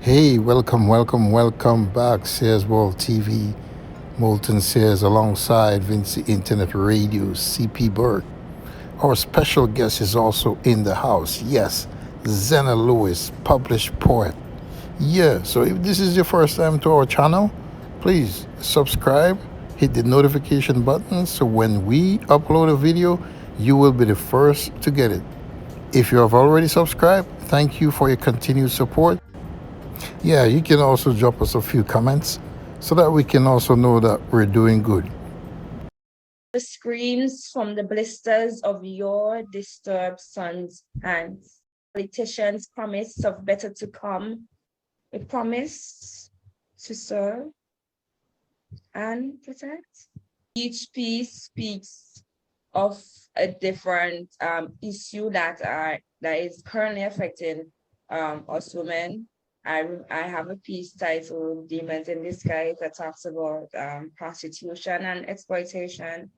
Hey, welcome back. Sears World TV, Molten Sears alongside Vinci Internet Radio, CP Burke. Our special guest is also in the house. Yes, Zenna Lewis, published poet. Yeah, so if this is your first time to our channel, please subscribe, hit the notification button so when we upload a video, you will be the first to get it. If you have already subscribed, thank you for your continued support. Yeah, you can also drop us a few comments so that we can also know that we're doing good. The screams from the blisters of your disturbed son's hands. Politicians' promise of better to come, a promise to serve and protect. Each piece speaks of a different issue that is currently affecting us women. I have a piece titled Demons in Disguise that talks about prostitution and exploitation.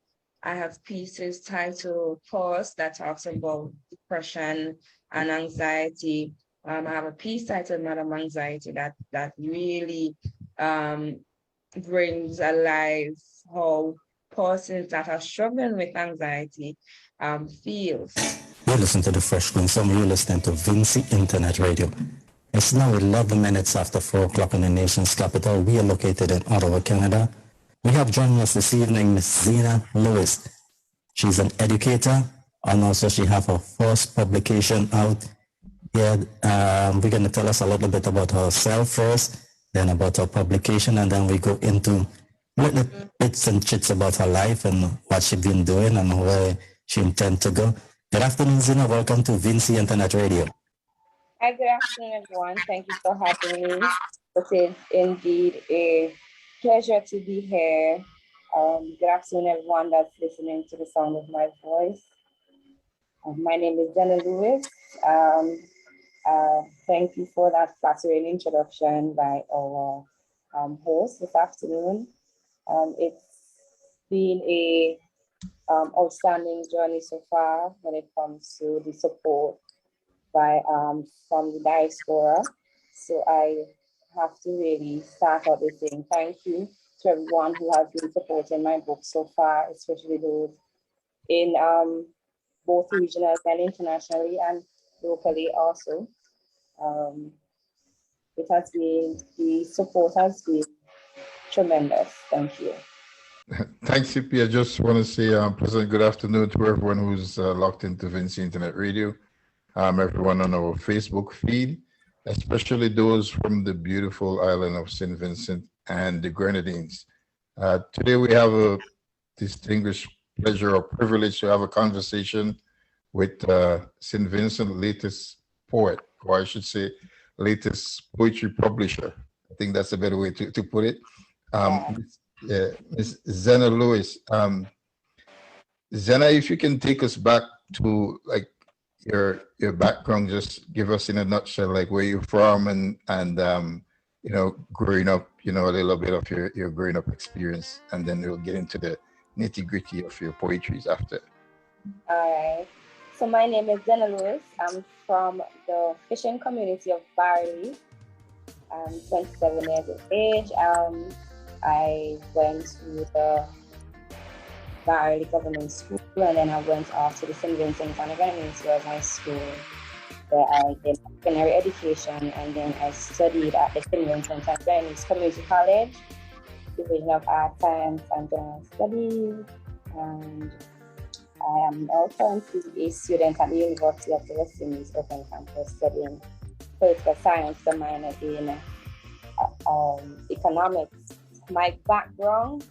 I have pieces titled Pause that talks about depression and anxiety. I have a piece titled Madam Anxiety that really brings alive how persons that are struggling with anxiety feels. You listen to the Fresh Queen, you're listening to Vinci Internet Radio. It's now 11 minutes after 4 o'clock in the nation's capital. We are located in Ottawa, Canada. We have joining us this evening Miss Zenna Lewis. She's an educator, and also she has her first publication out. Yeah, we're going to tell us a little bit about herself first, then about her publication, and then we go into little bits and chits about her life and what she's been doing and where she intends to go. Good afternoon, Zenna. Welcome to Vinci Internet Radio. Hi, good afternoon, everyone. Thank you for having me. It is indeed a pleasure to be here. Good afternoon, everyone that's listening to the sound of my voice. My name is Zenna Lewis. Thank you for that flattering introduction by our host this afternoon. It's been a outstanding journey so far when it comes to the support by from the diaspora. So I have to really start out with saying thank you to everyone who has been supporting my book so far, especially those in both regionally and internationally and locally also. It has been, the support has been tremendous. Thank you. Thanks, CP. I just want to say pleasant good afternoon to everyone who's locked into Vinci Internet Radio, everyone on our Facebook feed, especially those from the beautiful island of St. Vincent and the Grenadines. Today we have a distinguished pleasure or privilege to have a conversation with St. Vincent latest poet, or I should say latest poetry publisher. I think that's a better way to put it. Ms. Zenna Lewis. Zenna, if you can take us back to like your background, just give us in a nutshell, like where you're from and you know, growing up, you know, a little bit of your growing up experience, and then we'll get into the nitty gritty of your poetries after. All right. So my name is Zenna Lewis. I'm from the fishing community of Barley. I'm 27 years of age. I went to the Barley Government School, and then I went off to the St. Vincent and the Grenadines was my school, where I did secondary education, and then I studied at the St. Vincent and Grenadines Community College, Division of Art, Science, and General Studies. And I am now currently a student at the University of the West Indies Open Campus studying political science, the minor in economics. My background,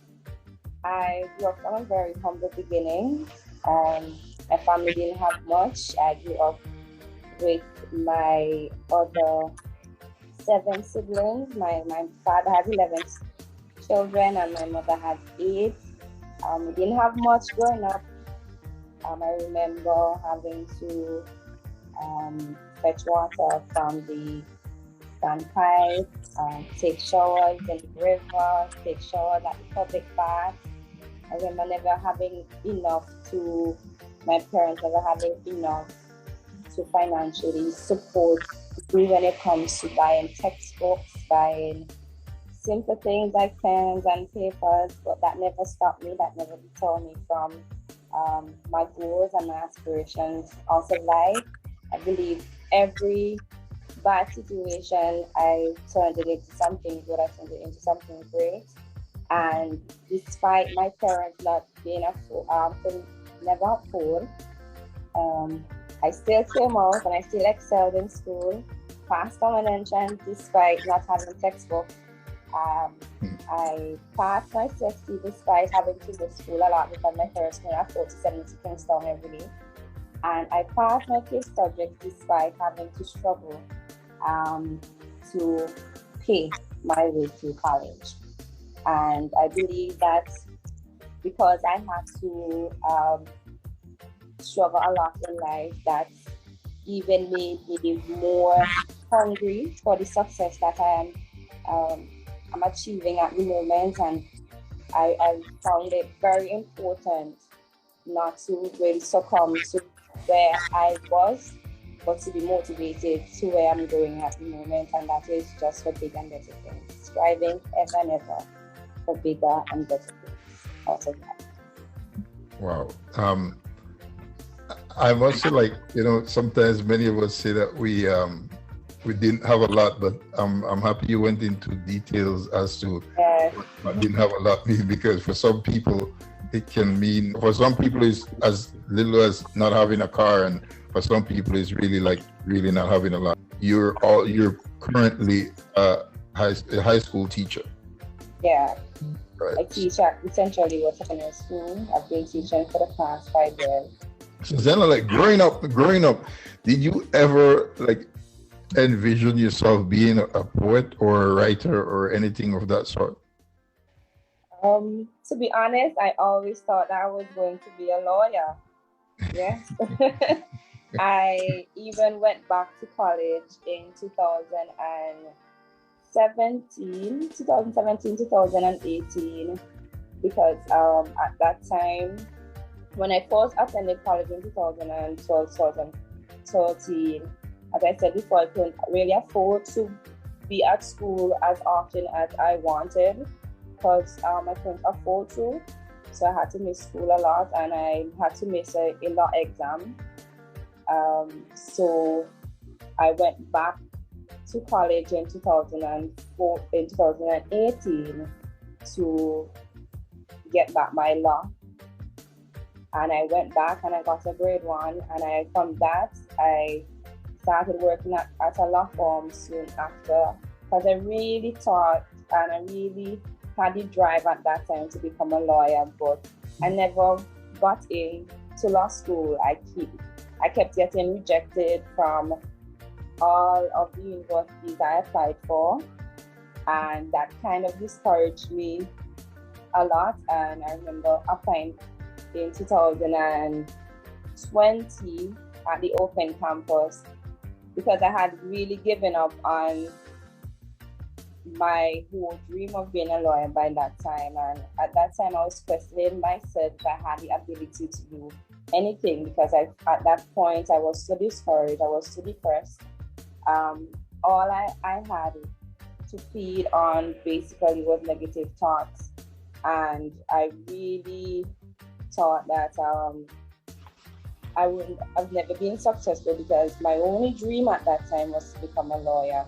I grew up from a very humble beginning. My family didn't have much. I grew up with my other 7 siblings. My father had 11 children and my mother had 8. We didn't have much growing up. I remember having to fetch water from the standpipe, take showers in the river, take showers at the public bath. I remember never having enough my parents never having enough to financially support when it comes to buying textbooks, buying simple things like pens and papers, but that never stopped me, that never deterred me from my goals and my aspirations of life. I believe every bad situation, I turned it into something good, I turned it into something great. And despite my parents not being never afford, I still came out and I still excelled in school, passed on an entrance despite not having textbooks. I passed my CST despite having to go to school a lot because my parents couldn't afford to send me to Kingston every day. And I passed my fifth subject despite having to struggle to pay my way through college. And I believe that because I had to struggle a lot in life, that even made me more hungry for the success that I'm achieving at the moment. And I found it very important not to really succumb to where I was, but to be motivated to where I'm going at the moment, and that is just for bigger and better things. Striving ever and ever for bigger and better things out of that. Wow. I must say, like, sometimes many of us say that we didn't have a lot, but I'm happy you went into details as to what didn't have a lot mean, because for some people it can mean, for some people it's as little as not having a car, and for some people it's really not having a lot. You're currently a high school teacher. Yeah. Right. I teach at essentially what secondary school. I've been teaching for the past 5 years. So Zenna, like growing up, did you ever envision yourself being a poet or a writer or anything of that sort? To be honest, I always thought that I was going to be a lawyer. Yes. I even went back to college in 2017, 2018, because at that time, when I first attended college in 2012, 2013, as I said before, I couldn't really afford to be at school as often as I wanted, because I couldn't afford to. So I had to miss school a lot, and I had to miss a law exam. So I went back to college in 2018 to get back my law. And I went back and I got a grade 1, and from that I started working at a law firm soon after, because I really thought and I really had the drive at that time to become a lawyer, but I never got into law school. I kept getting rejected from all of the universities I applied for, and that kind of discouraged me a lot. And I remember applying in 2020 at the open campus, because I had really given up on my whole dream of being a lawyer by that time. And at that time I was questioning myself if I had the ability to do anything, because at that point I was so discouraged, I was so depressed. All I had to feed on basically was negative thoughts, and I really thought that I've never been successful, because my only dream at that time was to become a lawyer.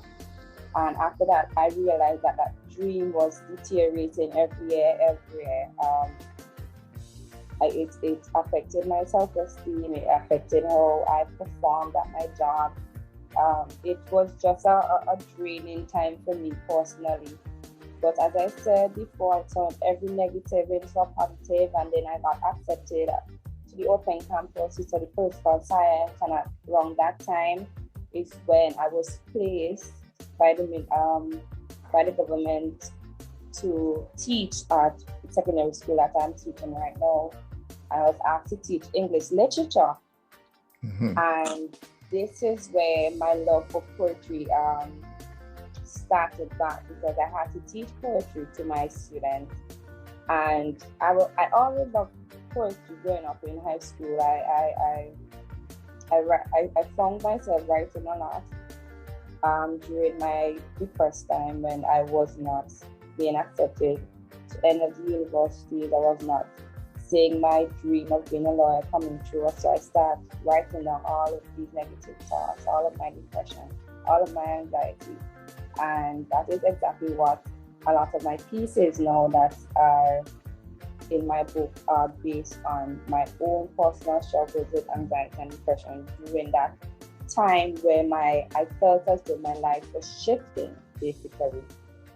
And after that, I realized that dream was deteriorating every year. It affected my self-esteem. It affected how I performed at my job. It was just a draining time for me personally. But as I said before, I turned every negative into a positive, and then I got accepted to the open campus to study political science. And around that time is when I was placed by the government to teach at the secondary school that I'm teaching right now. I was asked to teach English literature. Mm-hmm. And this is where my love for poetry started back, because I had to teach poetry to my students. And I always loved poetry growing up in high school. I found myself writing a lot. during my depressed time when I was not being accepted to any of the universities. I was not seeing my dream of being a lawyer coming true. So I started writing down all of these negative thoughts, all of my depression, all of my anxiety. And that is exactly what a lot of my pieces now that are in my book are based on my own personal struggles with anxiety and depression during that time where I felt as though my life was shifting, basically,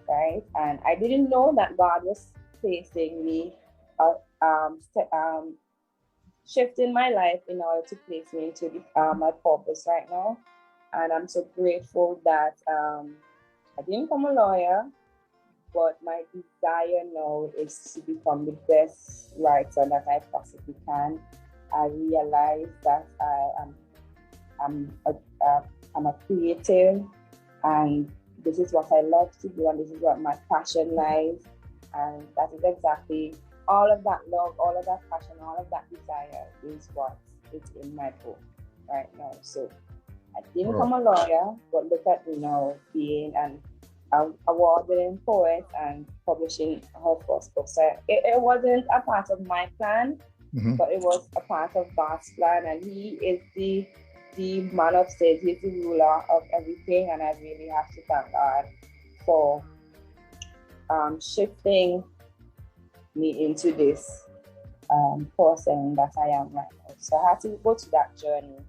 right? And I didn't know that God was placing me, shifting my life in order to place me into my purpose right now. And I'm so grateful that I didn't become a lawyer, but my desire now is to become the best writer that I possibly can. I realize that I'm a creative, and this is what I love to do, and this is what my passion lies. And that is exactly all of that love, all of that passion, all of that desire is what is in my book right now. So I didn't become a lawyer, but look at me now being an award-winning poet and publishing her first book. So it wasn't a part of my plan, but it was a part of God's plan, and He is the man of stage. He's the ruler of everything, and I really have to thank God for shifting me into this person that I am right now. So I had to go through that journey.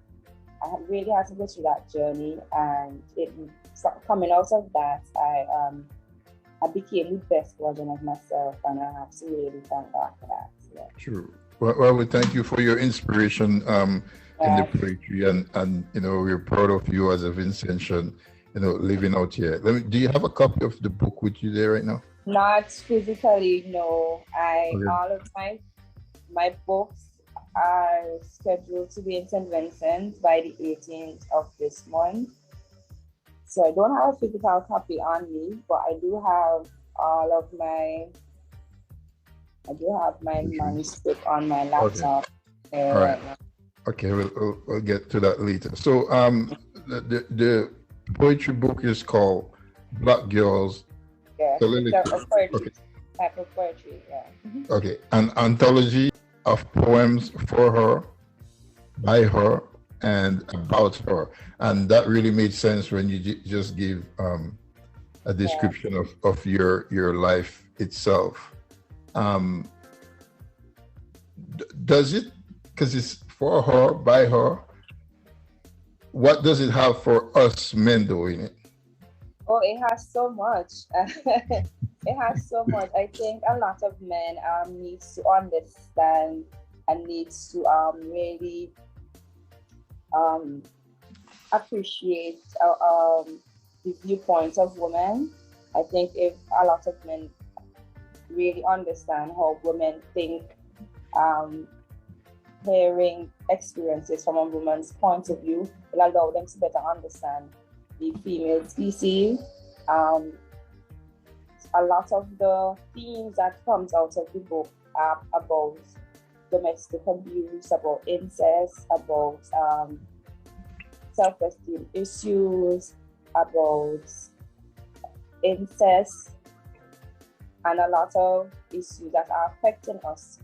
I really had to go through that journey, and coming out of that, I became the best version of myself, and I have to really thank God for that. Yeah. True. Well, we thank you for your inspiration in the poetry, and we're proud of you as a Vincentian, living out here. Do you have a copy of the book with you there right now? Not physically, no. All of my books are scheduled to be in St. Vincent by the 18th of this month. So I don't have a physical copy on me, but I do have my manuscript on my laptop. Okay. All right. Okay, we'll get to that later. So the poetry book is called Black Girls Soliloquy. Type of poetry, yeah. Okay, an anthology of poems for her, by her, and about her. And that really made sense when you just gave a description of your life itself. Does it, because it's for her, by her, what does it have for us men doing it? Oh, it has so much. It has so much. I think a lot of men needs to understand and needs to really appreciate the viewpoints of women. I think if a lot of men really understand how women think, hearing experiences from a woman's point of view will allow them to better understand the female species. A lot of the themes that comes out of the book are about domestic abuse, about incest, about self-esteem issues, about incest, and a lot of issues that are affecting us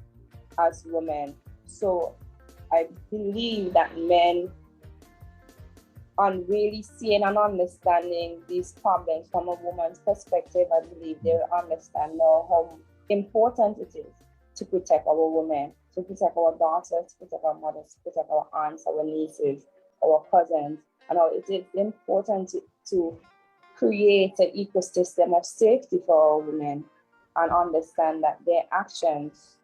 as women. So I believe that men, on really seeing and understanding these problems from a woman's perspective, I believe they will understand now how important it is to protect our women, to protect our daughters, to protect our mothers, to protect our aunts, our nieces, our cousins, and how it is important to create an ecosystem of safety for our women and understand that their actions,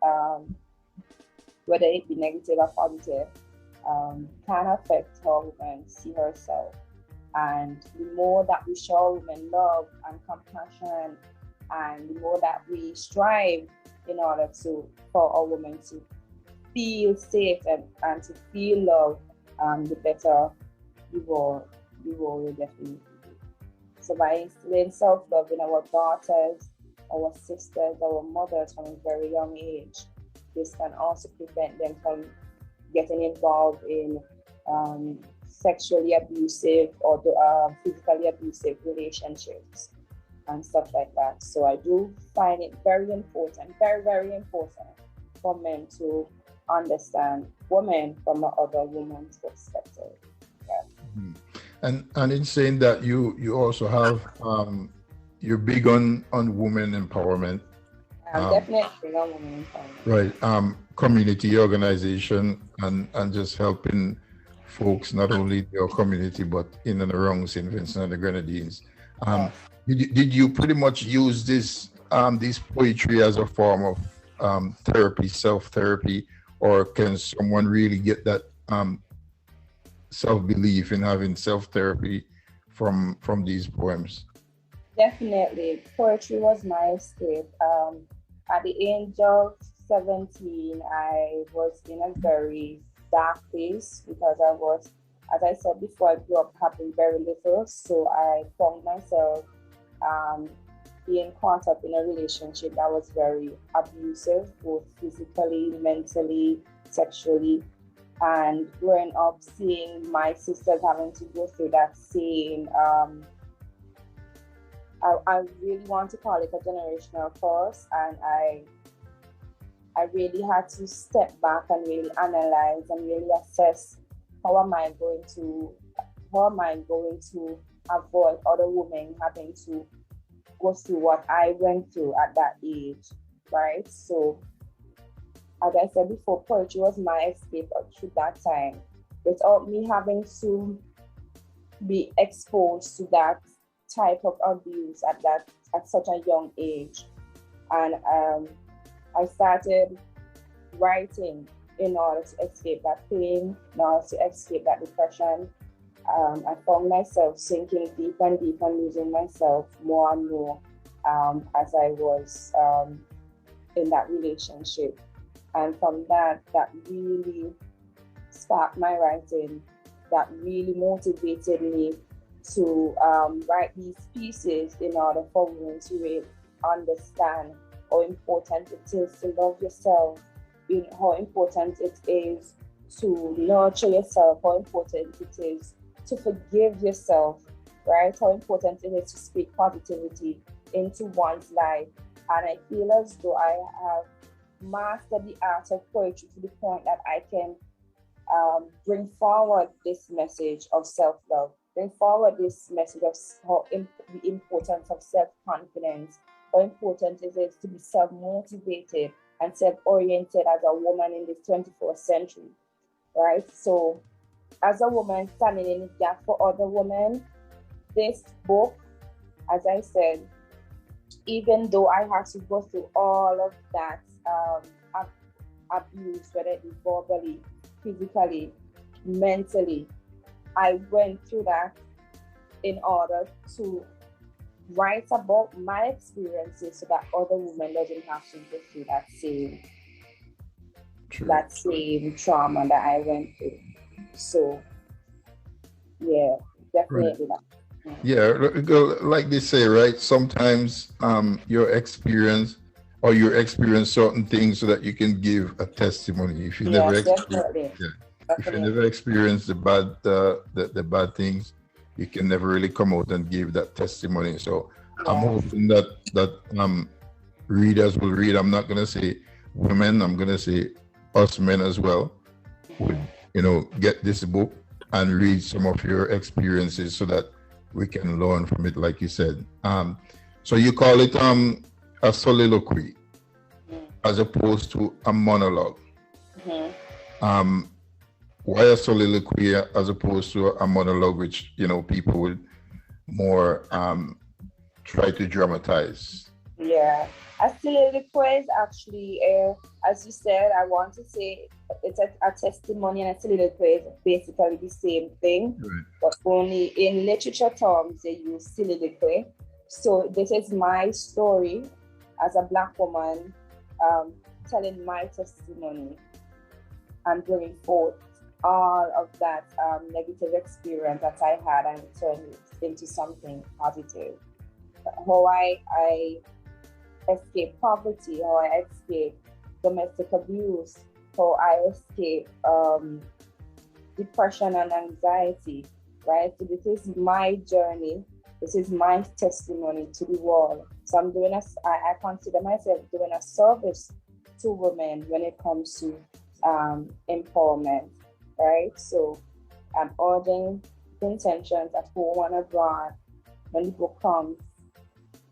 whether it be negative or positive, can affect how women see herself. And the more that we show women love and compassion, and the more that we strive in order for a woman to feel safe and to feel love, the better the world will definitely be. So by instilling self-love in our daughters, our sisters, our mothers from a very young age, this can also prevent them from getting involved in sexually abusive or physically abusive relationships and stuff like that. So I do find it very important, very, very important for men to understand women from another woman's perspective. Yeah. And in saying that, you also have you're big on women empowerment. I'm definitely on women empowerment. Right. Community organization and just helping folks not only in your community but in and around St. Vincent and the Grenadines. Yes. Did you pretty much use this poetry as a form of therapy, self-therapy, or can someone really get that self-belief in having self-therapy from these poems? Definitely. Poetry was my escape. At the age of 17, I was in a very dark place because I was, as I said before, I grew up having very little. So I found myself being caught up in a relationship that was very abusive, both physically, mentally, sexually. And growing up, seeing my sisters having to go through that same, I really want to call it a generational curse, and I really had to step back and really analyze and really assess how am I going to avoid other women having to go through what I went through at that age, right? So, as I said before, poetry was my escape through that time, without me having to be exposed to that type of abuse at such a young age. And I started writing in order to escape that pain, in order to escape that depression. I found myself sinking deeper and deeper, losing myself more and more as I was in that relationship. And from that really sparked my writing, that really motivated me to write these pieces in order for women to really understand how important it is to love yourself, how important it is to nurture yourself, how important it is to forgive yourself, right? How important it is to speak positivity into one's life. And I feel as though I have mastered the art of poetry to the point that I can bring forward this message of self-love, bring forward this message of the importance of self-confidence, how important it is to be self-motivated and self-oriented as a woman in the 21st century, right? So as a woman standing in the gap for other women, this book, as I said, even though I had to go through all of that abuse, whether it be verbally, physically, mentally, I went through that in order to write about my experiences so that other women doesn't have to go through that same trauma that I went through. So yeah, definitely right. that. Yeah, like they say, right? Sometimes your experience certain things so that you can give a testimony. If you never if you never experience the bad things, you can never really come out and give that testimony. So I'm hoping that readers will read. I'm not gonna say women, I'm gonna say us men as well would, get this book and read some of your experiences so that we can learn from it, like you said. So you call it a soliloquy as opposed to a monologue. Why a soliloquy as opposed to a monologue, which people would more try to dramatize? Yeah, a soliloquy is actually, as you said, I want to say it's a testimony, and a soliloquy is basically the same thing, right. But only in literature terms they use soliloquy. So this is my story as a Black woman, telling my testimony and bringing forth all of that negative experience that I had and turn it into something positive. How I escape poverty, how I escape domestic abuse, how I escape depression and anxiety, right? So this is my journey. This is my testimony to the world. So I consider myself doing a service to women when it comes to empowerment, right? So I'm urging Vincentians at home and abroad, when the book comes,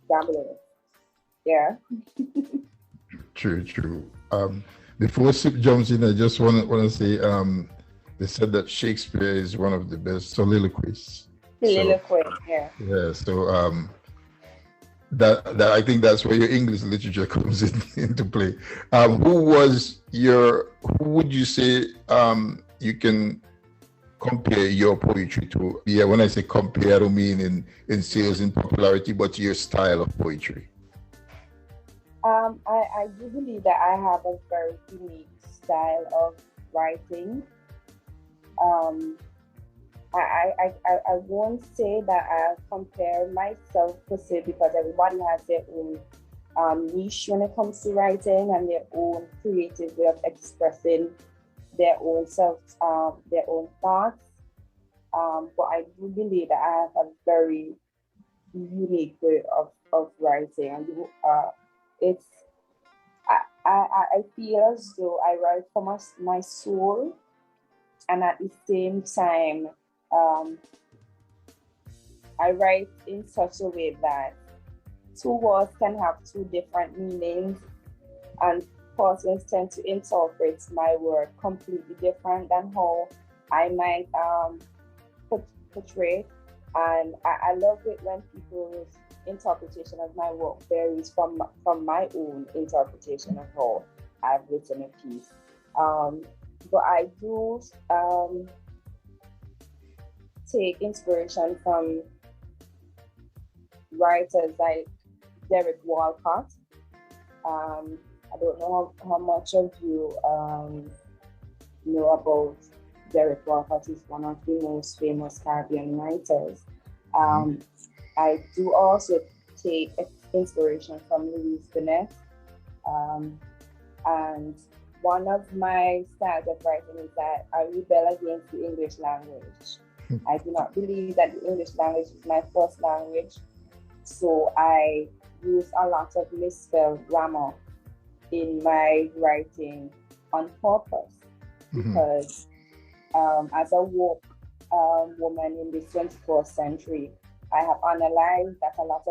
gambling. Yeah. True. Before Sip jumps in, I just want to say, they said that Shakespeare is one of the best soliloquists. Soliloquy, yeah. Yeah. So that I think that's where your English literature comes into play. Who would you say you can compare your poetry to? Yeah, when I say compare, I don't mean in sales, in popularity, but your style of poetry. I do believe that I have a very unique style of writing. I won't say that I compare myself per se, because everybody has their own niche when it comes to writing and their own creative way of expressing their own self, their own thoughts. But I do believe that I have a very unique way of writing, and it's I feel as though I write from my soul, and at the same time, I write in such a way that two words can have two different meanings, and persons tend to interpret my word completely different than how I might portray. And I love it when people's interpretation of my work varies from my own interpretation of how I've written a piece. But I do take inspiration from writers like Derek Walcott. I don't know how much of you know about Derek Walcott. He's one of the most famous Caribbean writers. I do also take inspiration from Louise Bennett. And one of my styles of writing is that I rebel against the English language. I do not believe that the English language is my first language. So I use a lot of misspelled grammar in my writing on purpose, because as a woke woman in the 21st century, I have analyzed that a lot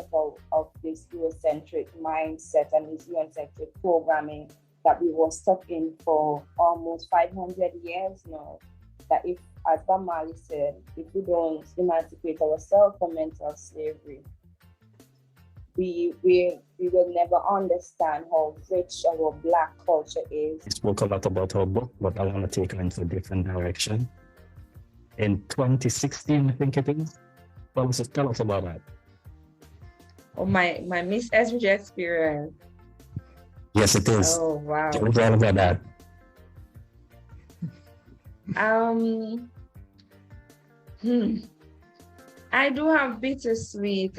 of this Eurocentric mindset and this Eurocentric programming that we were stuck in for almost 500 years now, that if, as Bob Marley said, if we don't emancipate ourselves from mental slavery, we will never understand how rich our Black culture is. We spoke a lot about our book, but I want to take her into a different direction. In 2016, I think it is. Tell us about that. Oh, my Miss SVG experience. Yes, it is. Oh, wow. Tell us all about that. I do have bittersweet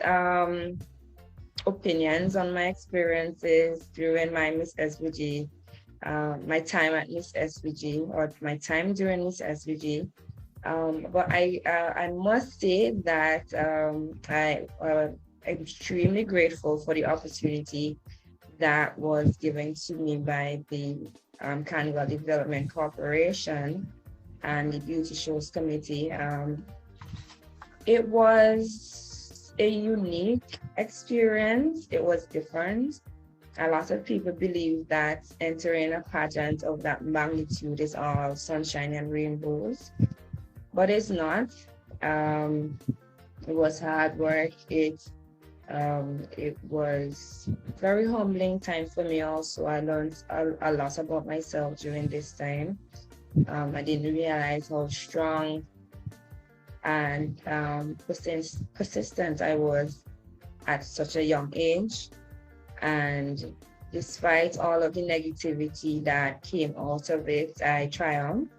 opinions on my experiences during my Miss SVG, my time at Miss SVG, or my time during Miss SVG. But I must say that I'm extremely grateful for the opportunity that was given to me by the Carnival Development Corporation and the Beauty Shows Committee. It was a unique experience. It was different. A lot of people believe that entering a pageant of that magnitude is all sunshine and rainbows, but it's not. It was hard work. It was very humbling time for me also. I learned a lot about myself during this time. I didn't realize how strong and persistent I was at such a young age. And despite all of the negativity that came out of it, I triumphed.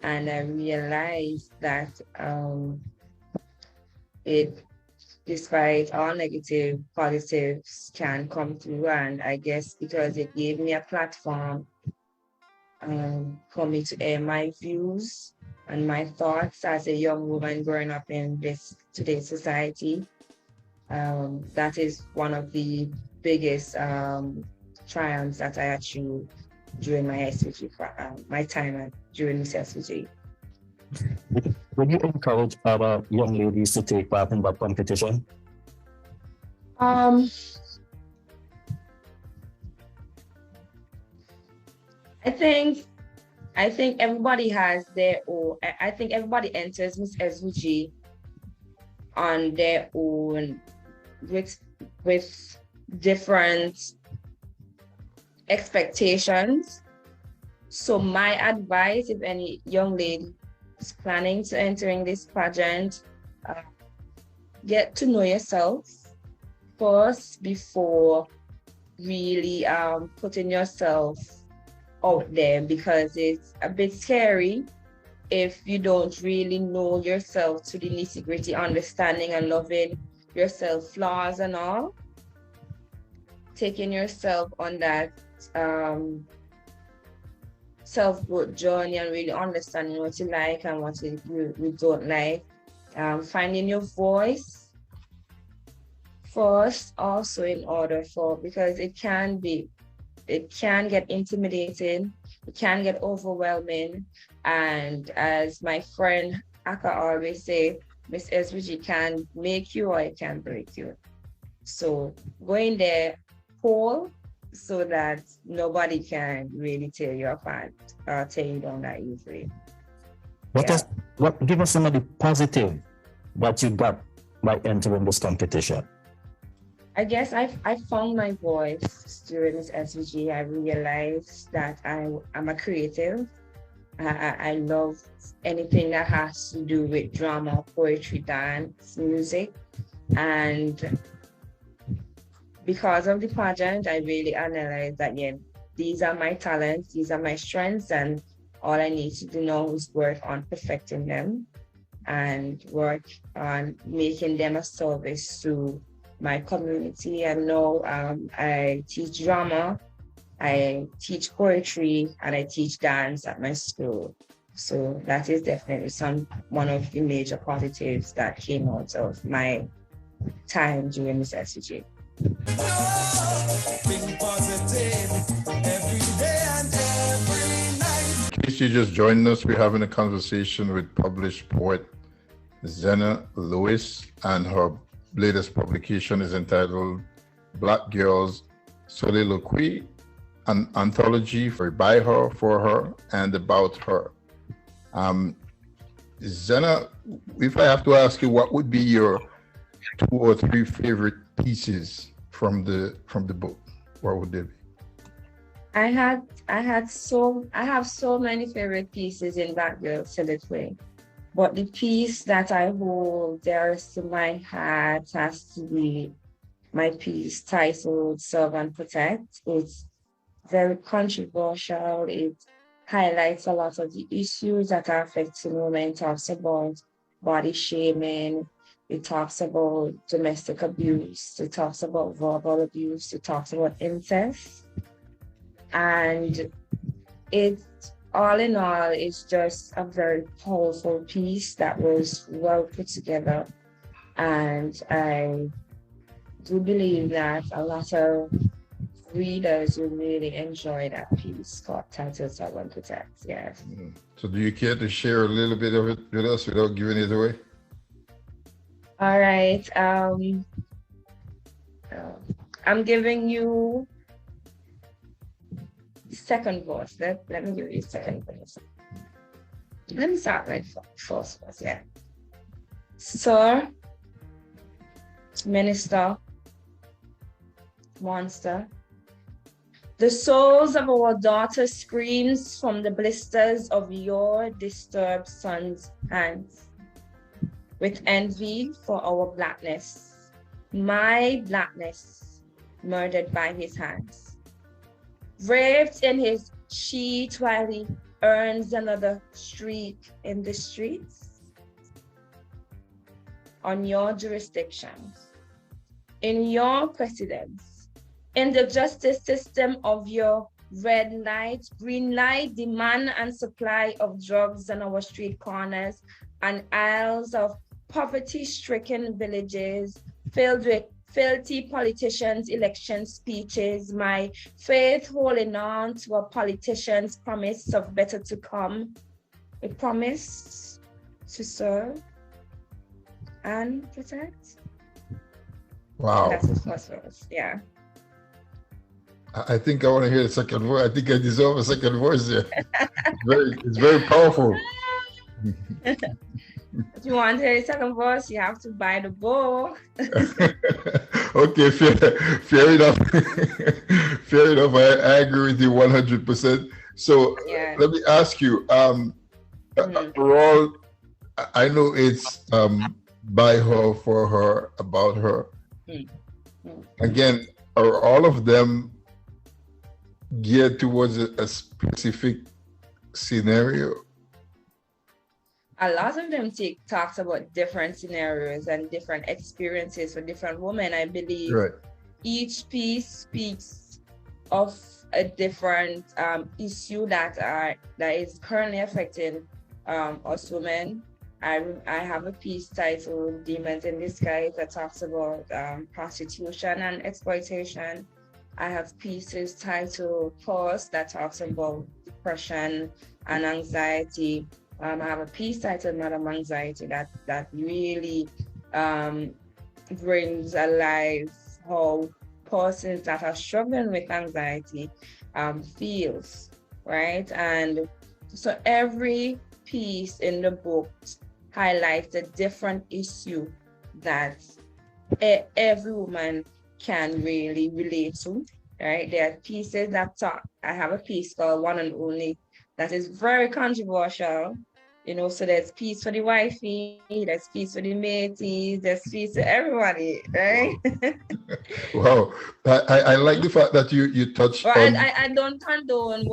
And I realized that despite all negative, positives can come through. And I guess because it gave me a platform for me to air my views and my thoughts as a young woman growing up in today's society. That is one of the biggest triumphs that I achieved during my SVG, my time during this SVG. Would you encourage other young ladies to take part in that competition? I think everybody has their own. I think everybody enters Miss SVG on their own with different expectations. So my advice, if any young lady is planning to entering this pageant, get to know yourself first before really putting yourself out there, because it's a bit scary if you don't really know yourself to the nitty-gritty, understanding and loving yourself, flaws and all. Taking yourself on that self-growth journey and really understanding what you like and what you don't like. Finding your voice first also, in order because it can get intimidating, it can get overwhelming. And as my friend Aka always say, Miss SVG can make you or it can break you. So go in there whole so that nobody can really tear you apart or tear you down that easily. Give us some of the positive what you got by entering this competition. I guess I found my voice during this SVG. I realized that I'm a creative. I love anything that has to do with drama, poetry, dance, music. And because of the pageant, I really analyzed that, these are my talents, these are my strengths, and all I need to do now is work on perfecting them and work on making them a service to my community. And now I teach drama, I teach poetry, and I teach dance at my school. So that is definitely one of the major positives that came out of my time during this SVG. In case you just joined us, we're having a conversation with published poet Zenna Lewis, and her latest publication is entitled Black Girls Soliloquy, an anthology by her, for her, and about her. Zenna, if I have to ask you, what would be your 2 or 3 favorite pieces from the book? What would they be? I have so many favorite pieces in Black Girls Soliloquy, but the piece that I hold dearest to my heart has to be my piece titled Serve and Protect. It's very controversial. It highlights a lot of the issues that are affecting women. It talks about body shaming. It talks about domestic abuse. It talks about verbal abuse. It talks about incest. And it, all in all, is just a very powerful piece that was well put together. And I do believe that a lot of readers will really enjoy that piece titled Serve and Protect. Yes. So do you care to share a little bit of it with us without giving it away? All right. I'm giving you second verse. Let me give you second verse. Let me start with first verse. Yeah. Sir, minister, monster, the souls of our daughters screams from the blisters of your disturbed son's hands, with envy for our blackness, my blackness, murdered by his hands, raped in his sheet while he earns another streak in the streets. On your jurisdictions, in your precedence, in the justice system of your red light, green light, demand and supply of drugs on our street corners and aisles of poverty-stricken villages filled with filthy politicians' election speeches, my faith holding on to a politician's promise of better to come, a promise to serve and protect. Wow. That's the first verse, yeah. I think I want to hear the second voice. I think I deserve a second voice there. It's very powerful. If you want to hear the second verse, you have to buy the book. Okay, fair enough. Fair enough. I agree with you 100%. So Yeah. let me ask you, overall, I know it's by her, for her, about her. Again, are all of them geared towards a specific scenario? A lot of them talks about different scenarios and different experiences for different women. I believe Right. each piece speaks of a different issue that is currently affecting us women. I have a piece titled "Demons in Disguise" that talks about prostitution and exploitation. I have pieces titled "Pause" that talks about depression and anxiety. I have a piece titled "Madam Anxiety" that really brings alive how persons that are struggling with anxiety feels, right? And so every piece in the book highlights a different issue that every woman can really relate to, right? There are pieces that talk. I have a piece called "One and Only" that is very controversial. You know, so there's peace for the wifey, there's peace for the mateys, there's peace for everybody, right? Wow. I like the fact that you touched Well, on. I don't condone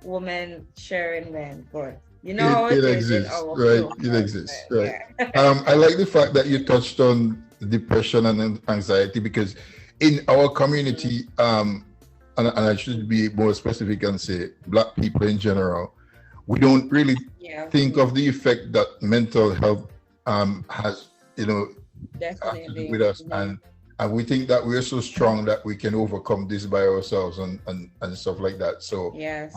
women sharing men, but you know how It it is in exists, our right? group, It exists, right? Yeah. I like the fact that you touched on depression and anxiety, because in our community, and I should be more specific and say Black people in general, we don't really think of the effect that mental health has, Definitely. with us, and we think that we're so strong that we can overcome this by ourselves and stuff like that. So Yes.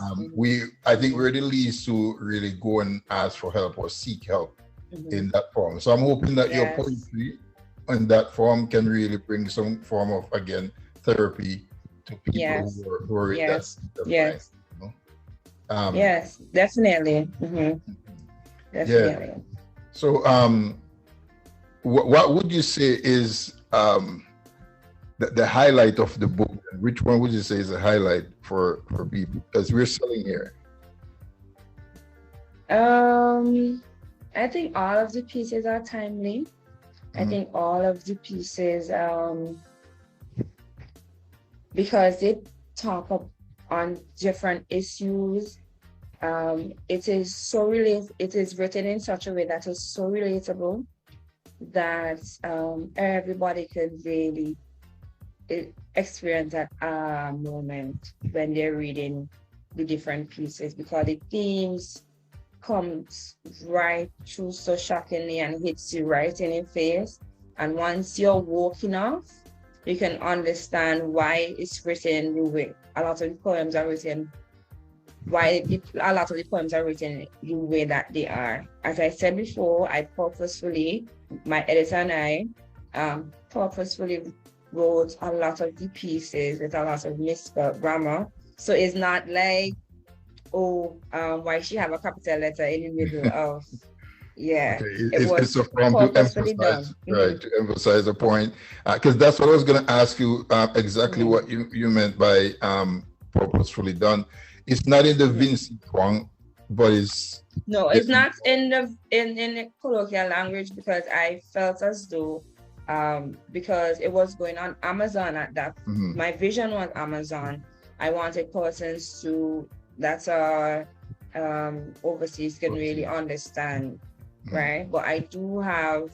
I think we're the least to really go and ask for help or seek help in that form. So I'm hoping that your poetry in that form can really bring some form of, again, therapy to people who are in that state of mind, yes, definitely. Definitely. Yeah. So what would you say is the highlight of the book? Which one would you say is a highlight for people, because we're selling here? I think all of the pieces are timely. I think all of the pieces, because they talk on different issues, it is written in such a way that is so relatable that everybody could really experience that moment when they're reading the different pieces, because the themes comes right through so shockingly and hits you right in your face. And once you're woke enough, you can understand why it's written the way a lot of the poems are written. A lot of the poems are written the way that they are. As I said before, my editor and I purposefully wrote a lot of the pieces with a lot of misspelled grammar. So it's not like, why she have a capital letter in the middle of, Okay. It's a form to emphasize, right? To emphasize a point, because that's what I was going to ask you, exactly what you meant by purposefully done. It's not in the Vinci Twang, but it's not in the colloquial language, because I felt as though because it was going on Amazon at that. My vision was Amazon. I wanted persons that are overseas can really understand, right? But I do have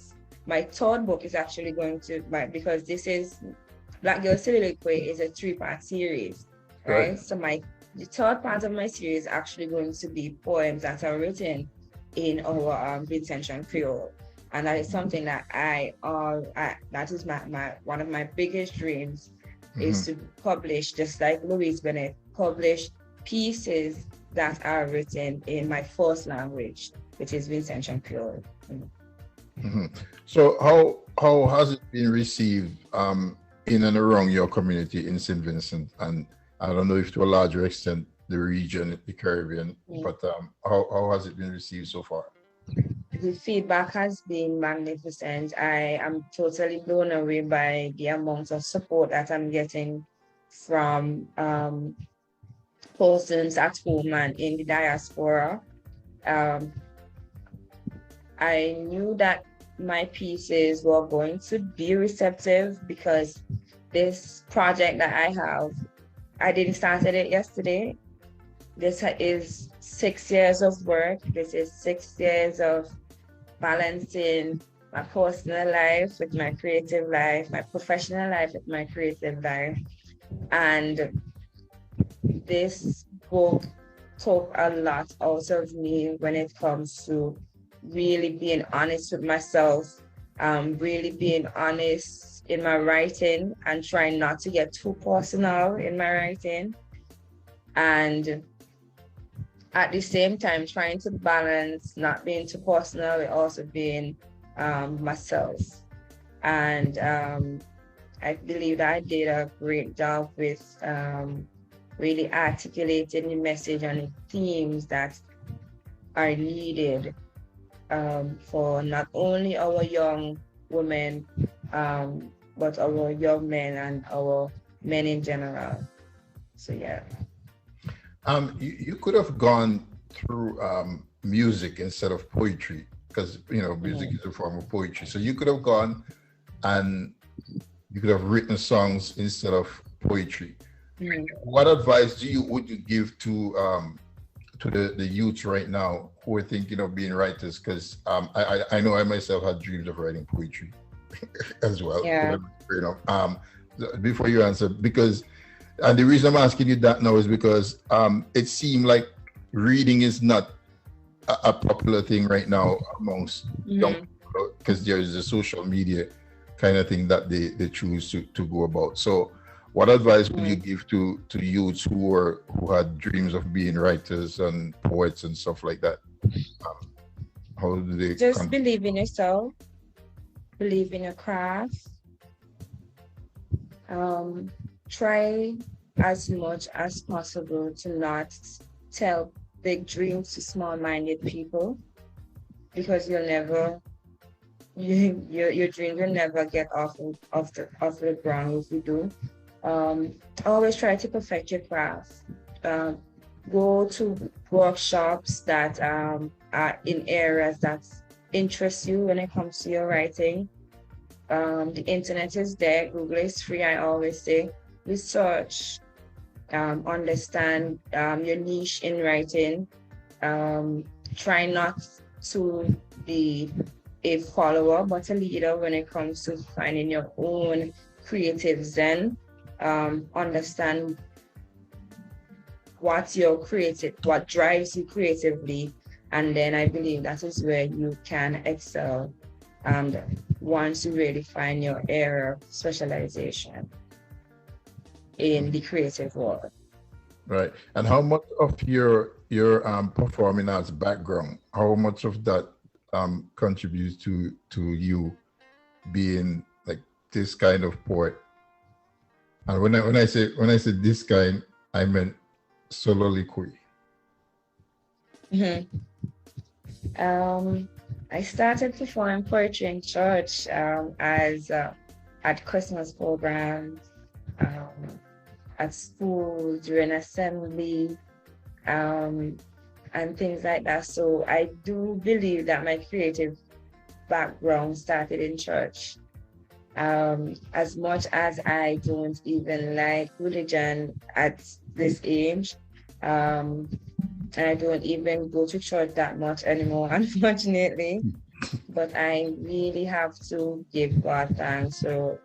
my third book is actually going to because this is Black Girls Soliloquy is a 3-part series. right? So the third part of my series is actually going to be poems that are written in our Vincentian Creole. And that is something that that is my one of my biggest dreams, is to publish, just like Louise Bennett, publish pieces that are written in my first language, which is Vincentian Creole. So how has it been received in and around your community in St. Vincent, and I don't know if to a larger extent the region, the Caribbean, but how has it been received so far? The feedback has been magnificent. I am totally blown away by the amount of support that I'm getting from persons at home and in the diaspora. I knew that my pieces were going to be receptive, because this project that I have, I didn't start it yesterday. This is 6 years of work. This is 6 years of balancing my personal life with my creative life, my professional life with my creative life. And this book took a lot out of me when it comes to really being honest with myself, really being honest in my writing and trying not to get too personal in my writing. And at the same time, trying to balance not being too personal, but also being myself. And I believe that I did a great job with really articulating the message and the themes that are needed for not only our young women, but our young men and our men in general. So yeah. You could have gone through music instead of poetry, because music is a form of poetry. So you could have gone and you could have written songs instead of poetry. What advice would you give to the youth right now who are thinking of being writers? Because I know I myself had dreams of writing poetry as well. Yeah. Before you answer, and the reason I'm asking you that now is because it seemed like reading is not a popular thing right now amongst young people, because there is a social media kind of thing that they choose to go about. So what advice would you give to youths who had dreams of being writers and poets and stuff like that? How do they just believe in yourself, believe in your craft, try as much as possible to not tell big dreams to small-minded people, because your dreams will never get off the ground if you do. Always try to perfect your craft. Go to workshops that are in areas that interest you when it comes to your writing. The internet is there. Google is free. I always say, research, understand your niche in writing. Try not to be a follower, but a leader when it comes to finding your own creative zen. Understand what drives you creatively, and then I believe that is where you can excel. And once you really find your area of specialization in the creative world. Right. And how much of your performing arts background, how much of that contributes to you being like this kind of poet? And when I say this kind, I meant soliloquy. I started performing poetry in church at Christmas programs, at school, during assembly, and things like that. So I do believe that my creative background started in church. As much as I don't even like religion at this age, and I don't even go to church that much anymore, unfortunately. But I really have to give God thanks. So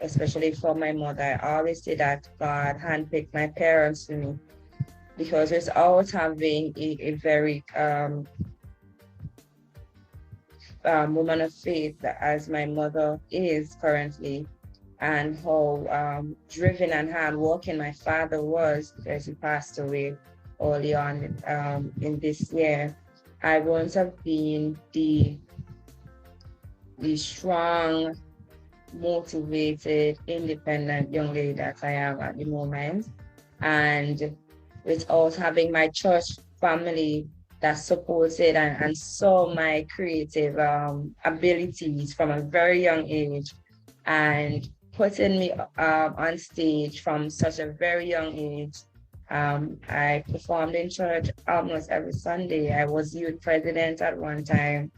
especially for my mother. I always say that God handpicked my parents to me, because without having a very woman of faith as my mother is currently, and how driven and hardworking my father was, because he passed away early on in this year, I won't have been the strong, motivated, independent young lady that I am at the moment. And without having my church family that supported and saw my creative abilities from a very young age, and putting me on stage from such a very young age. I performed in church almost every Sunday. I was youth president at one time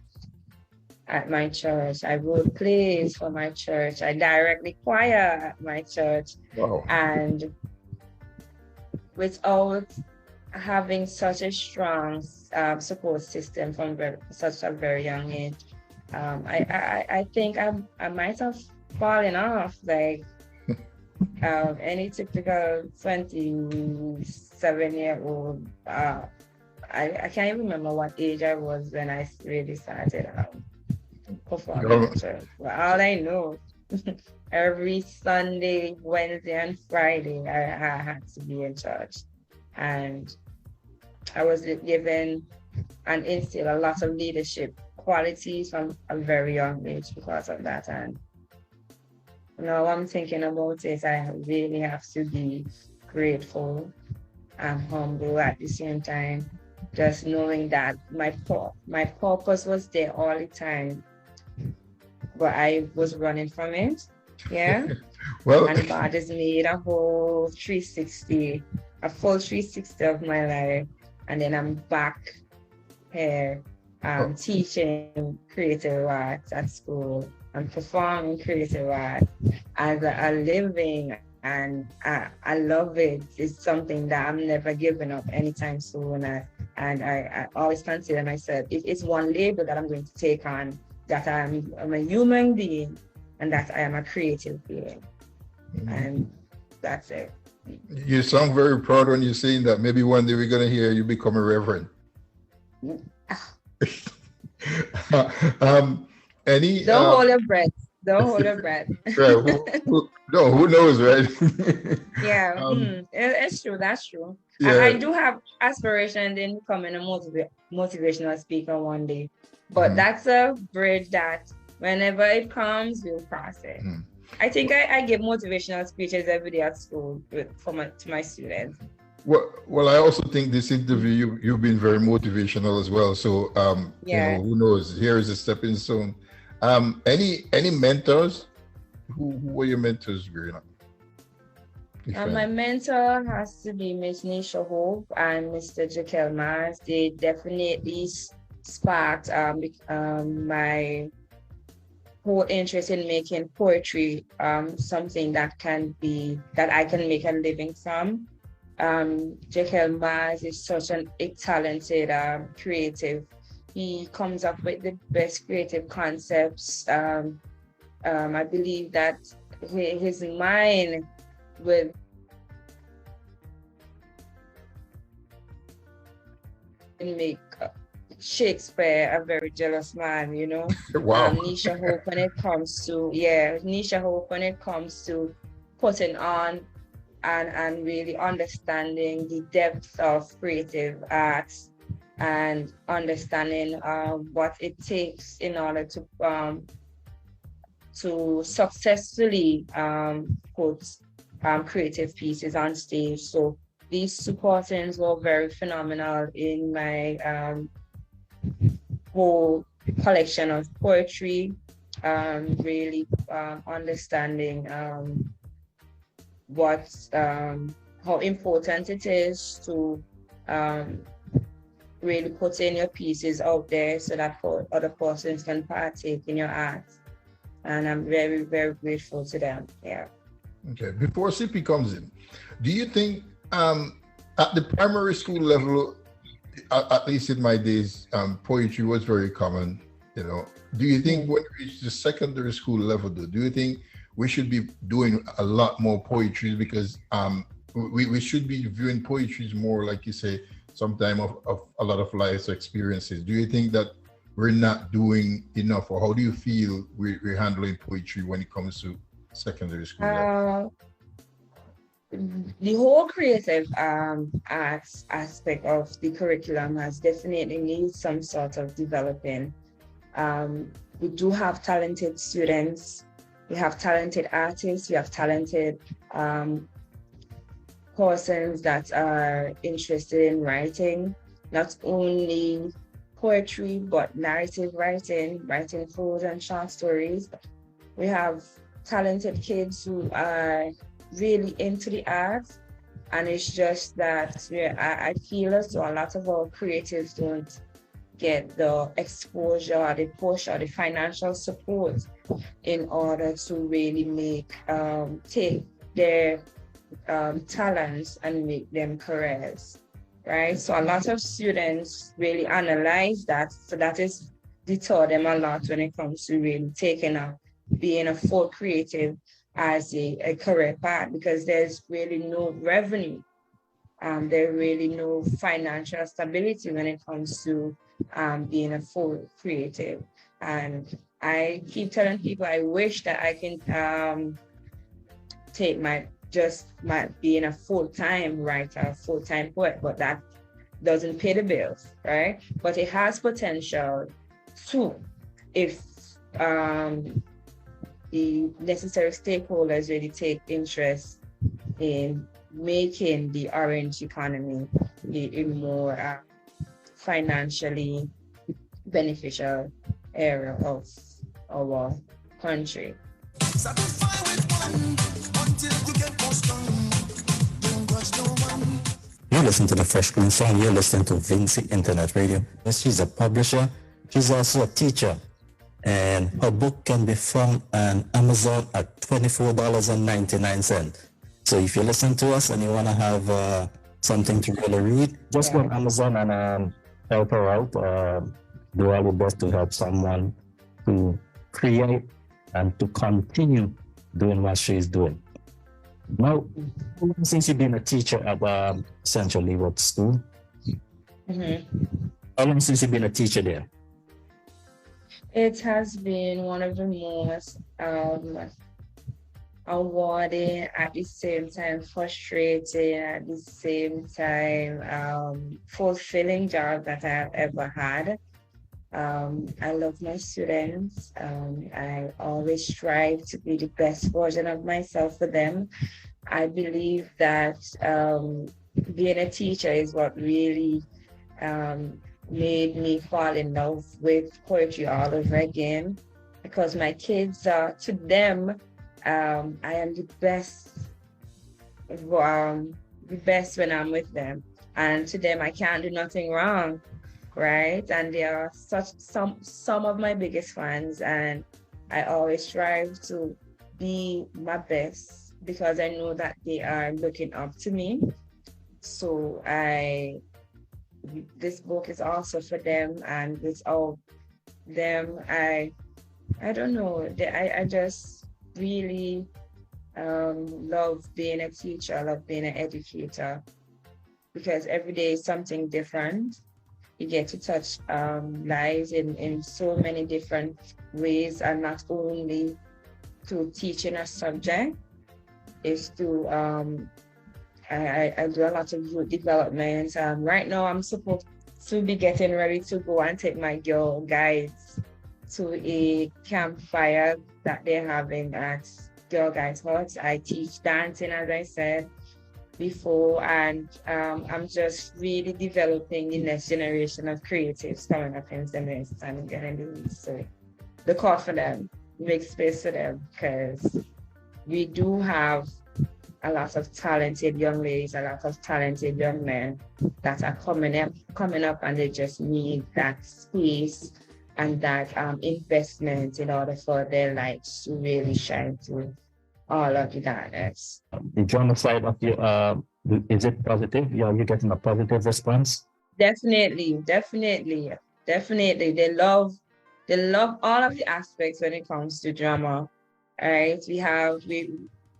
at my church. I wrote plays for my church. I directed choir at my church. Wow. And without having such a strong support system from such a very young age, I think I might have fallen off like any typical 27-year-old. I can't even remember what age I was when I really started performing in church. But all I know, every Sunday, Wednesday, and Friday, I had to be in church. And I was given and instilled a lot of leadership qualities from a very young age because of that. And now I'm thinking about it, I really have to be grateful and humble at the same time, just knowing that my purpose was there all the time, but I was running from it. Yeah. Well, and God has made a full 360 of my life. And then I'm back here teaching creative arts at school and performing creative art as a living, and I love it. It's something that I'm never giving up anytime soon. And I always consider myself, if it's one label that I'm going to take on, that I'm a human being and that I am a creative being. And that's it. You sound very proud when you're saying that. Maybe one day we're going to hear you become a reverend. Don't hold your breath. Don't hold your breath. Right. Who knows, right? Yeah, it's true. That's true. Yeah. I do have aspiration in becoming a motivational speaker one day, but that's a bridge that whenever it comes, we'll cross it. I think I give motivational speeches every day at school to my students. Well, I also think this interview, you've been very motivational as well. So, who knows? Here is a stepping stone. Any mentors? Who were your mentors growing up? My mentor has to be Miss Nisha Hope and Mr. Jekyll Mars. They definitely sparked my whole interest in making poetry something that I can make a living from. Jekyll Mars is such a talented creative. He comes up with the best creative concepts. I believe that his mind will make Shakespeare a very jealous man, you know. Wow. Nisha Hope when it comes to putting on and really understanding the depth of creative arts and understanding what it takes in order to successfully put creative pieces on stage. So these supportings were very phenomenal in my whole collection of poetry, really understanding how important it is to really put in your pieces out there so that other persons can partake in your art. And I'm very, very grateful to them. Yeah. Okay. Before CP comes in, do you think at the primary school level, at least in my days, poetry was very common, you know? Do you think when we reach the secondary school level, though, do you think we should be doing a lot more poetry, because we should be viewing poetry more, like you say, sometime of a lot of life experiences. Do you think that we're not doing enough, or how do you feel we're handling poetry when it comes to secondary school life? The whole creative arts aspect of the curriculum has definitely needs some sort of developing. We do have talented students, we have talented artists, we have talented persons that are interested in writing, not only poetry, but narrative writing, writing prose and short stories. We have talented kids who are really into the arts, and it's just that I feel as though a lot of our creatives don't get the exposure or the push or the financial support in order to really take their talents and make them careers, right? So a lot of students really analyze that, so that is deter them a lot when it comes to really being a full creative as a career path, because there's really no revenue. There's really no financial stability when it comes to being a full creative. And I keep telling people I wish that I can take being a full-time writer, full-time poet, but that doesn't pay the bills, right? But it has potential to, if the necessary stakeholders really take interest in making the orange economy a more financially beneficial area of our country. You listen to the Fresh Green Song. You're listening to Vinci Internet Radio. She's a publisher. She's also a teacher. And her book can be found on Amazon at $24.99. So if you listen to us and you want to have something to really read, just go on Amazon and help her out. Do all your best to help someone to create and to continue doing what she's doing. Now, since you've been a teacher at Central Leeward School, how long since you've been a teacher there? It has been one of the most rewarding, at the same time frustrating, at the same time fulfilling job that I've ever had. I love my students. I always strive to be the best version of myself for them. I believe that being a teacher is what really made me fall in love with poetry all over again, because my kids to them, I am the best when I'm with them, and to them I can't do nothing wrong, right? And they are some of my biggest fans, and I always strive to be my best because I know that they are looking up to me. So this book is also for them, and without them, I don't know. I just really love being a teacher, love being an educator, because every day is something different. You get to touch lives in so many different ways, and not only to teaching a subject, is to I do a lot of youth development. Right now, I'm supposed to be getting ready to go and take my girl guides to a campfire that they're having at Girl Guides Hut. I teach dancing, as I said before, and I'm just really developing the next generation of creatives coming up in the next and getting to look out for them, make space for them, because we do have a lot of talented young ladies, a lot of talented young men that are coming up, and they just need that space and that investment in order for their lives to really shine through all of the darkness. The drama side of you, is it positive? You're getting a positive response? Definitely. They love all of the aspects when it comes to drama. All right, they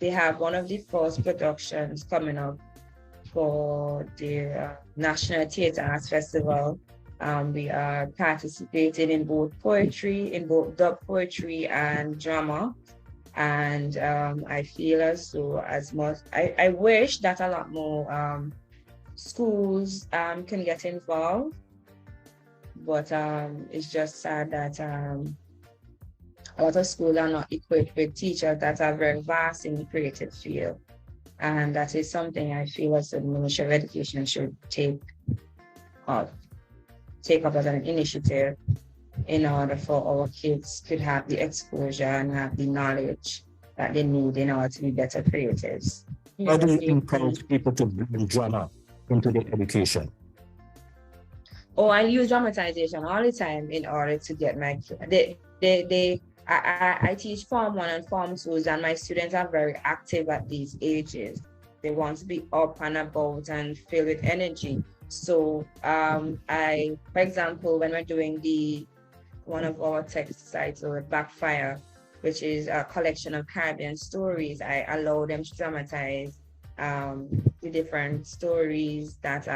have one of the first productions coming up for the National Theatre Arts Festival. We are participating in both dub poetry and drama. And I feel as though I wish that a lot more schools can get involved, but it's just sad that a lot of schools are not equipped with teachers that are very vast in the creative field. And that is something I feel as the Ministry of Education should take up as an initiative in order for our kids to have the exposure and have the knowledge that they need in order to be better creatives. How do you encourage people to bring drama into their education? Oh, I use dramatization all the time in order to get my I teach Form 1 and Form 2s, and my students are very active at these ages. They want to be up and about and filled with energy. So for example, when we're doing one of our text sites or Backfire, which is a collection of Caribbean stories, I allow them to dramatize the different stories that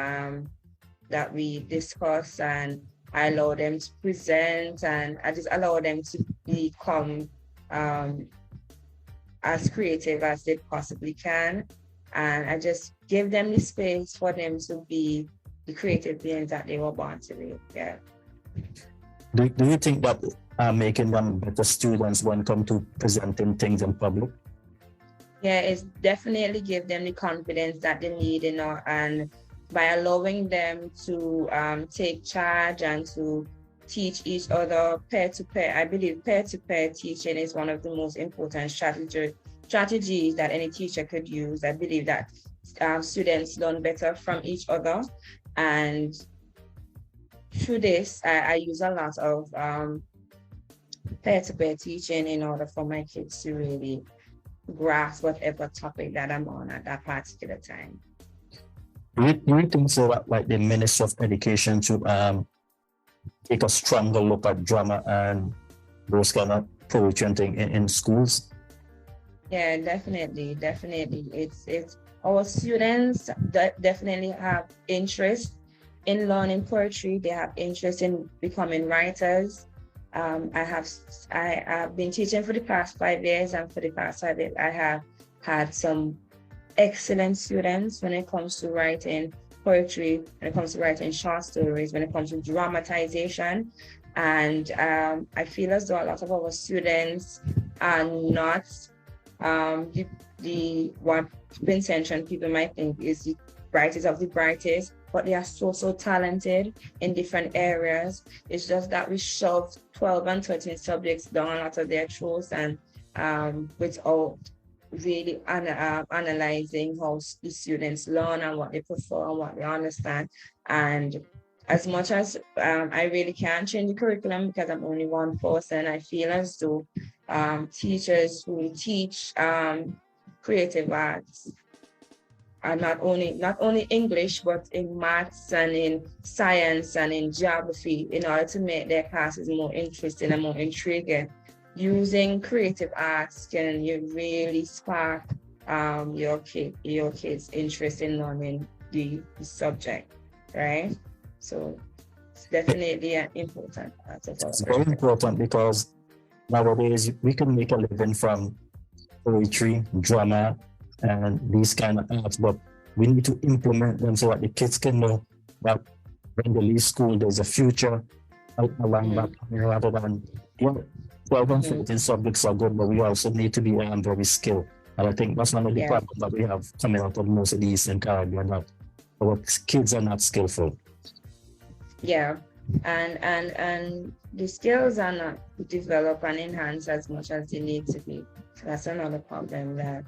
we discuss, and I allow them to present, and I just allow them to become as creative as they possibly can. And I just give them the space for them to be the creative beings that they were born to be. Yeah. Do you think that making them better students when it comes to presenting things in public? Yeah, it's definitely give them the confidence that they need, and by allowing them to take charge and to teach each other peer-to-peer. I believe peer-to-peer teaching is one of the most important strategies that any teacher could use. I believe that students learn better from each other, and through this, I use a lot of peer-to-peer teaching in order for my kids to really grasp whatever topic that I'm on at that particular time. Do you think so that like the Ministry of Education should take a stronger look at drama and those kind of poetry and thing in schools? Yeah, definitely. It's our students that definitely have interest in learning poetry. They have interest in becoming writers. I have been teaching for the past 5 years, and for the past 5 years, I have had some excellent students when it comes to writing poetry, when it comes to writing short stories, when it comes to dramatization. And I feel as though a lot of our students are not what Vincentian people might think is the brightest of the brightest, but they are so talented in different areas. It's just that we shove 12 and 13 subjects down a lot of their throats, and without really analyzing how the students learn and what they prefer and what they understand. And as much as I really can't change the curriculum because I'm only one person, I feel as though teachers who teach creative arts are not only English, but in maths and in science and in geography, in order to make their classes more interesting and more intriguing. Using creative arts can really spark your kids' interest in learning the subject, right? So it's definitely an important part of our. It's very important because nowadays we can make a living from poetry, drama, and these kind of arts, but we need to implement them so that the kids can know that when they leave school, there's a future along that, rather than 12 and 14 subjects are good, but we also need to be very skilled. And I think that's one of the problems that we have coming out of most of the Eastern Caribbean, that our kids are not skillful. Yeah, and the skills are not developed and enhanced as much as they need to be. So that's another problem that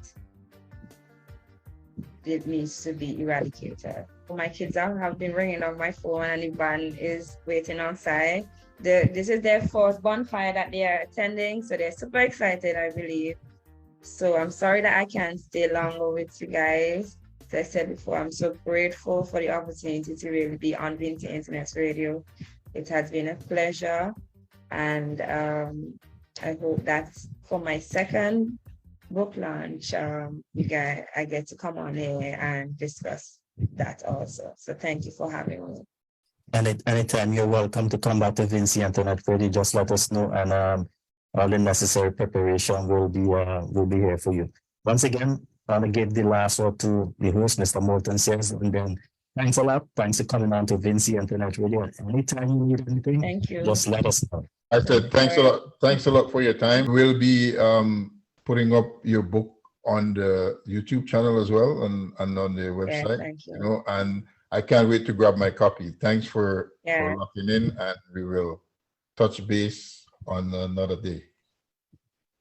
it needs to be eradicated. My kids have been ringing on my phone, and the band is waiting outside. This is their first bonfire that they are attending, so they're super excited, I believe. So I'm sorry that I can't stay longer with you guys. As I said before, I'm so grateful for the opportunity to really be on Vinci Internet Radio. It has been a pleasure, and I hope that for my second book launch, I get to come on here and discuss that also. So thank you for having me. And anytime you're welcome to come back to Vinci Internet Radio, just let us know, and all the necessary preparation will be here for you. Once again, I'm gonna give the last word to the host, Mr. Moulton Sears, and then thanks a lot. Thanks for coming on to Vinci Internet Radio. Anytime you need anything, Thank you. just let us know. I said thanks a lot. Thanks a lot for your time. We'll be putting up your book on the YouTube channel as well, and on the website. Thank you. You know, and I can't wait to grab my copy. Thanks for locking in, and we will touch base on another day.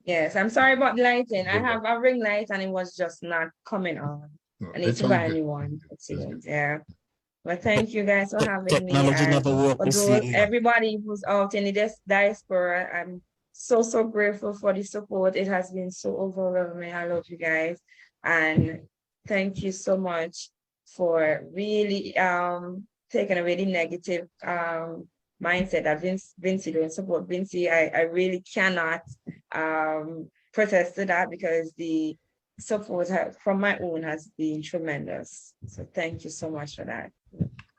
Yes, I'm sorry about the lighting. I have a ring light and it was just not coming on. I need to buy a new one. Yeah. But thank you guys for having me. And for those, everybody who's out in the diaspora, I'm so grateful for the support. It has been so overwhelming. I love you guys. And thank you so much for really taking away the negative mindset that Vinci don't support Vinci. I really cannot protest to that, because the support from my own has been tremendous. So thank you so much for that.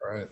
All right.